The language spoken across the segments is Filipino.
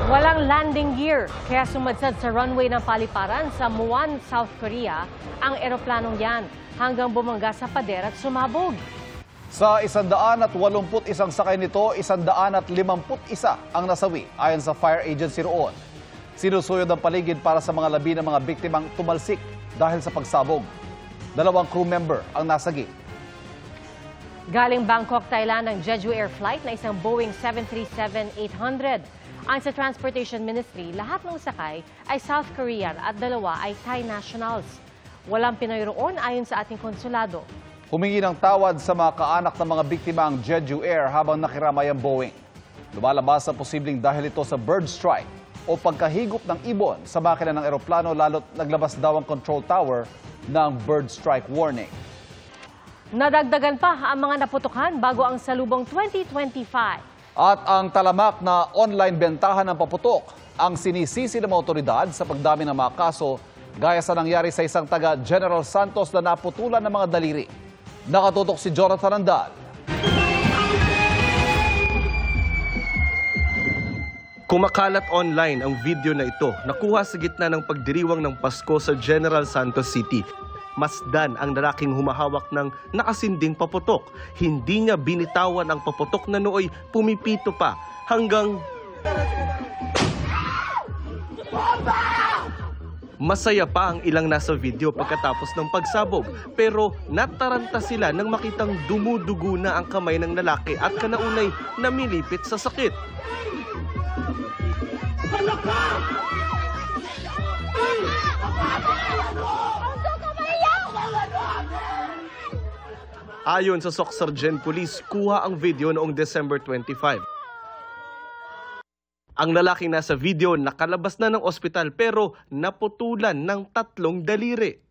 Walang landing gear, kaya sumadsad sa runway ng paliparan sa Muan, South Korea ang eroplanong yan hanggang bumangga sa pader at sumabog. Sa 181 sakay nito, 151 ang nasawi ayon sa fire agency roon. Sinusuyod ang paligid para sa mga labi ng mga biktimang tumalsik dahil sa pagsabog. 2 crew member ang nasagi. Galing Bangkok, Thailand ang Jeju Air flight na isang Boeing 737-800. Ayon sa Transportation Ministry, lahat ng sakay ay South Korean at 2 ay Thai nationals. Walang Pinoy roon ayon sa ating konsulado. Humingi ng tawad sa mga kaanak ng mga biktima ang Jeju Air habang nakiramay ang Boeing. Lumalabas sa posibleng dahil ito sa bird strike o pagkahigop ng ibon sa makina ng eroplano lalo't naglabas daw ang control tower ng bird strike warning. Nadagdagan pa ang mga naputukan bago ang salubong 2025. At ang talamak na online bentahan ng paputok ang sinisisi ng mga otoridad sa pagdami ng mga kaso gaya sa nangyari sa isang taga General Santos na naputulan ng mga daliri. Nakatutok si Jonathan Andal. Kumakalat online ang video na ito nakuha sa gitna ng pagdiriwang ng Pasko sa General Santos City. Masdan ang lalaking humahawak ng nakasinding paputok. Hindi niya binitawan ang paputok na nooy pumipito pa hanggang masaya pa ang ilang nasa video pagkatapos ng pagsabog. Pero nataranta sila nang makitang dumudugo na ang kamay ng lalaki at kanaunay namilipit sa sakit. Ayon sa Sorsogon Police, kuha ang video noong December 25. Ang lalaking nasa video nakalabas na ng ospital pero naputulan ng 3 daliri.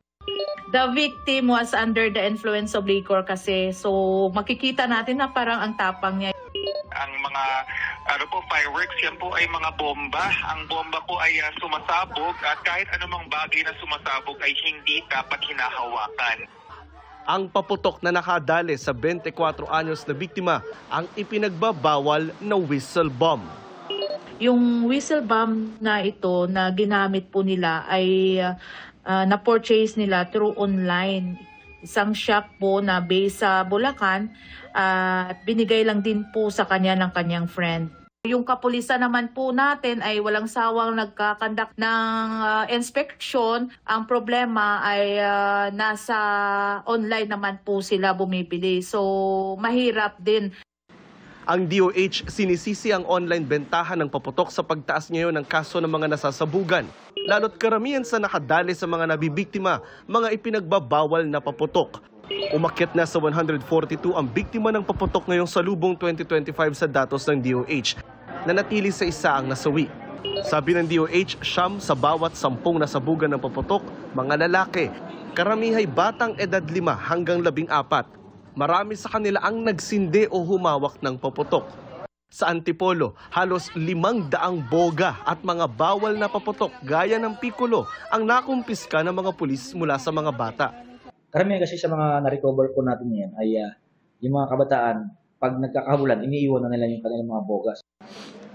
The victim was under the influence of liquor kasi, so makikita natin na parang ang tapang niya. Ang mga fireworks, yan po ay mga bomba. Ang bomba po ay sumasabog at kahit anumang bagay na sumasabog ay hindi dapat hinahawakan. Ang paputok na nakadali sa 24 anyos na biktima ang ipinagbabawal na whistle bomb. Yung whistle bomb na ito na ginamit po nila ay na-purchase nila through online. Isang shop po na based sa Bulacan at binigay lang din po sa kanya ng kanyang friend. Yung kapulisan naman po natin ay walang sawang nagkakandak ng inspection. Ang problema ay nasa online naman po sila bumibili. So mahirap din. Ang DOH sinisisi ang online bentahan ng paputok sa pagtaas ngayon ng kaso ng mga nasasabugan. Lalo't karamihan sa nakadali sa mga nabibiktima, mga ipinagbabawal na paputok. Umakyat na sa 142 ang biktima ng paputok ngayong salubong 2025 sa datos ng DOH. Nanatili sa isa ang nasawi. Sabi ng DOH, 9 sa bawat 10 nasabugan ng paputok, mga lalaki. Karamihay batang edad 5 hanggang 14. Marami sa kanila ang nagsindi o humawak ng paputok. Sa Antipolo, halos 500 boga at mga bawal na paputok gaya ng pikulo ang nakumpiska ng mga pulis mula sa mga bata. Karamihan kasi sa mga na-recover po natin ngayon ay yung mga kabataan, pag nagkakahabulan, iniiwan na nila yung kanilang mga bogas.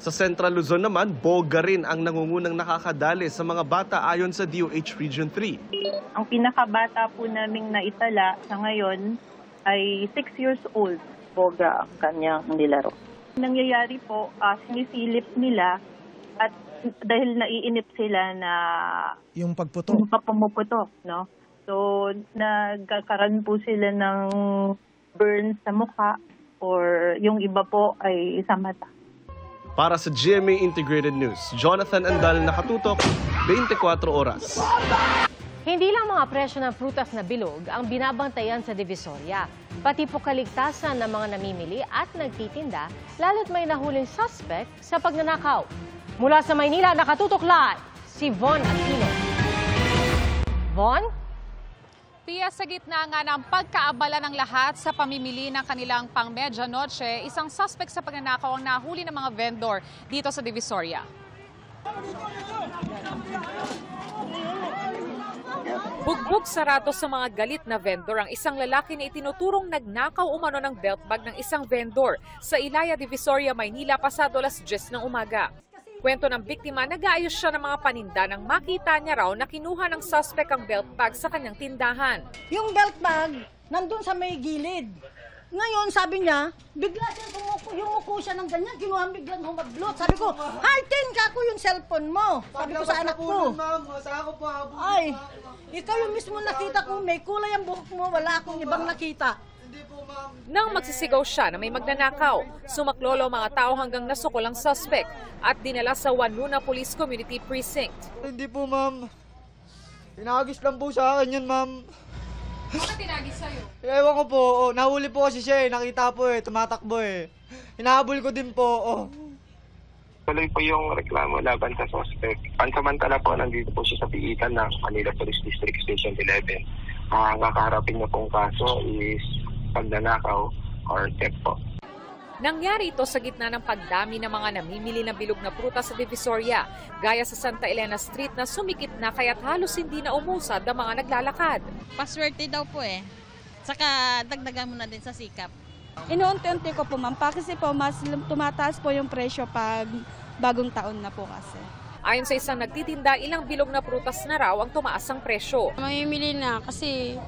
Sa Central Luzon naman, boga rin ang nangungunang nakakadali sa mga bata ayon sa DOH Region 3. Ang pinakabata po naming naitala sa ngayon ay 6 years old, boga ang kanyang nilaro. Nangyayari po, sinisilip nila at dahil naiinip sila na yung pagputok. Yung pumuputok, no? So, nagkakaroon po sila ng burn sa mukha or yung iba po ay sa mata. Para sa GMA Integrated News, Jonathan Andal, nakatutok, 24 oras. Hindi lang mga presyo ng prutas na bilog ang binabantayan sa Divisoria, pati po kaligtasan ng mga namimili at nagtitinda, lalo't may nahuling suspect sa pagnanakaw. Mula sa Maynila, nakatutok live si Von Aquino. Von? Pia, sa gitna nga ng pagkaabala ng lahat sa pamimili ng kanilang pang-medianoche, isang suspect sa pagnanakaw ang nahuli ng mga vendor dito sa Divisoria. Bugbog sarado sa mga galit na vendor ang isang lalaki na itinuturong nagnakaw umano ng belt bag ng isang vendor sa Ilaya, Divisoria, Maynila pasado 10:00 ng umaga. Kwento ng biktima, nag-aayos siya ng mga paninda nang makita niya raw na kinuha ng suspect ang belt bag sa kanyang tindahan. Yung belt bag, nandun sa may gilid. Ngayon, sabi niya, bigla siya yumuko siya ng ganyan, kinuha biglang humablot. Sabi ko, haltin ka ko yung cellphone mo. Sabi ko sa anak ko. Ay, ikaw yung mismo nakita ko, may kulay ang buhok mo, wala akong ibang nakita. Nang magsisigaw siya na may magnanakaw, sumaklolo mga tao hanggang nasukol ang suspect at dinala sa Wanuna Police Community Precinct. Hindi po, ma'am. Tinagis lang po sa akin yun, ma'am. Bakit tinagis sa'yo? Ewan ko po, nahuli po kasi siya nakita po tumatakbo Hinahabol ko din po, Tuloy po yung reklamo laban sa suspect. Pansamantala po, nandito po siya sa piitan ng Manila Police District Station 11. Ang kakaharapin niya pong kaso is pagnanakaw or theft po. Nangyari ito sa gitna ng pagdami ng mga namimili ng bilog na prutas sa Divisoria, gaya sa Santa Elena Street na sumikip na kaya't halos hindi na umusad ang mga naglalakad. Paswerte daw po Saka dagdagan mo na din sa sikap. Inuunti-unti ko po, ma'am, kasi po mas tumataas po yung presyo pag bagong taon na po kasi. Ayon sa isang nagtitinda, ilang bilog na prutas na raw ang tumaas ang presyo. Mamimili na kasi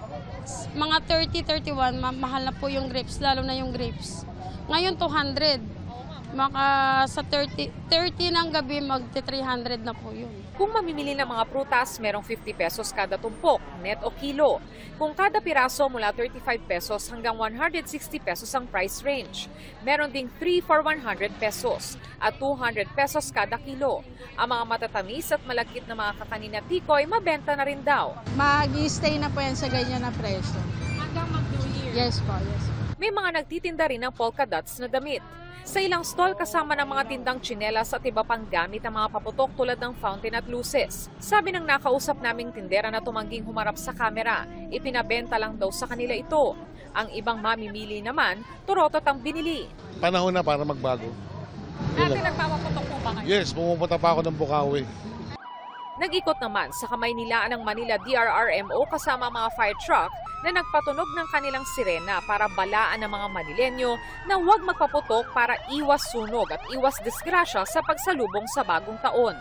mga 30-31, mahal na po yung grapes, lalo na yung grapes. Ngayon 200. Maka sa 30 ng gabi magti-300 na po yun. Kung mamimili ng mga prutas, merong 50 pesos kada tumpok, net o kilo. Kung kada piraso mula 35 pesos hanggang 160 pesos ang price range. Meron ding 3 for 100 pesos at 200 pesos kada kilo. Ang mga matatamis at malagkit na mga kakanin at tikoy, mabenta na rin daw. Mag-stay na po yan sa ganyan na presyo. Hanggang mag-New Year? Yes po, yes po. May mga nagtitinda rin ng polka dots na damit. Sa ilang stall kasama ng mga tindang tsinelas at iba pang gamit ang mga paputok tulad ng fountain at luces. Sabi ng nakausap naming tindera na tumangging humarap sa kamera, ipinabenta lang daw sa kanila ito. Ang ibang mamimili naman, turotot ang binili. Panahon na para magbago. Dati nagpapaputok po ba kayo? Yes, pumupunta pa ako ng Bukawi. Nag-ikot naman sa kamay nila ng Manila DRRMO kasama mga fire truck na nagpatunog ng kanilang sirena para balaan ng mga Manilenyo na huwag magpaputok para iwas sunog at iwas disgrasya sa pagsalubong sa bagong taon.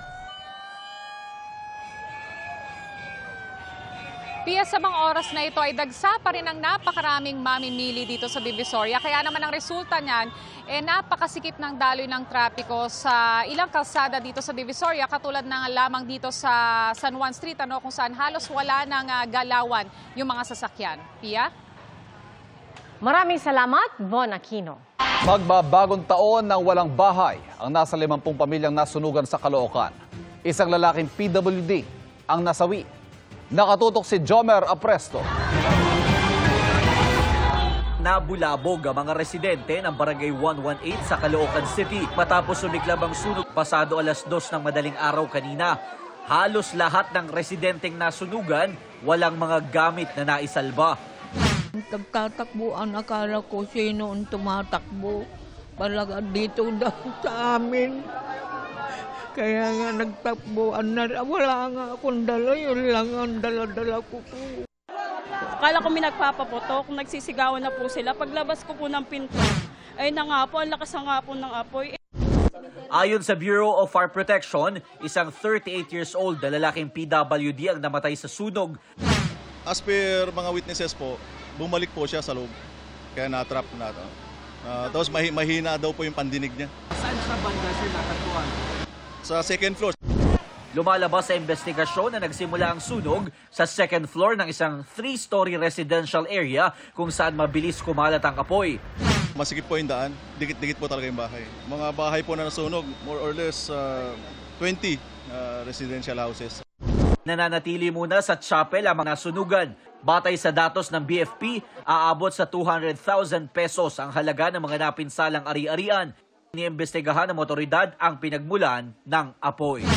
Pia, sa mga oras na ito ay dagsa pa rin ang napakaraming mamimili dito sa Divisoria. Kaya naman ang resulta niyan, napakasikip ng daloy ng trapiko sa ilang kalsada dito sa Divisoria, katulad ng lamang dito sa San Juan Street, kung saan halos wala ng galawan yung mga sasakyan. Pia? Maraming salamat, Von Aquino. Magbabagong taon ng walang bahay ang nasa 50 pamilyang nasunugan sa Caloocan. Isang lalaking PWD ang nasawi. Nakatutok si Jomer Apresto. Nabulabog ang mga residente ng Barangay 118 sa Caloocan City matapos sumiklab ang sunog pasado alas 2 ng madaling araw kanina. Halos lahat ng residenteng nasunugan, walang mga gamit na naisalba. Nagtatakbuan, akala ko sino ang tumatakbo. Palaga dito daw sa amin. Kaya nga nagtakbuan na, wala nga akong dala, yun lang ang dala-dala ko po. Akala ko may nagpapaputok, nagsisigawan na po sila. Paglabas ko po ng pinto, ay na nga po, ang lakas nga po ng apoy. Ayon sa Bureau of Fire Protection, isang 38 years old na lalaking PWD ang namatay sa sunog. As per mga witnesses po, bumalik po siya sa loob, kaya na-trap na. Tapos mahina daw po yung pandinig niya. Saan sa banda siya natagpuan? Sa second floor. Lumalabas sa investigasyon na nagsimula ang sunog sa second floor ng isang 3-story residential area kung saan mabilis kumalat ang apoy. Masikip po yung daan, dikit-dikit po talaga yung bahay. Mga bahay po na nasunog, more or less 20 residential houses. Nananatili muna sa chapel ang mga sunugan. Batay sa datos ng BFP, aabot sa 200,000 pesos ang halaga ng mga napinsalang ari-arian. Iniimbestigahan ng otoridad ang pinagmulan ng apoy.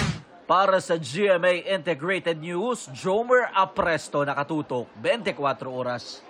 Para sa GMA Integrated News, Jomer Apresto, nakatutok 24 oras.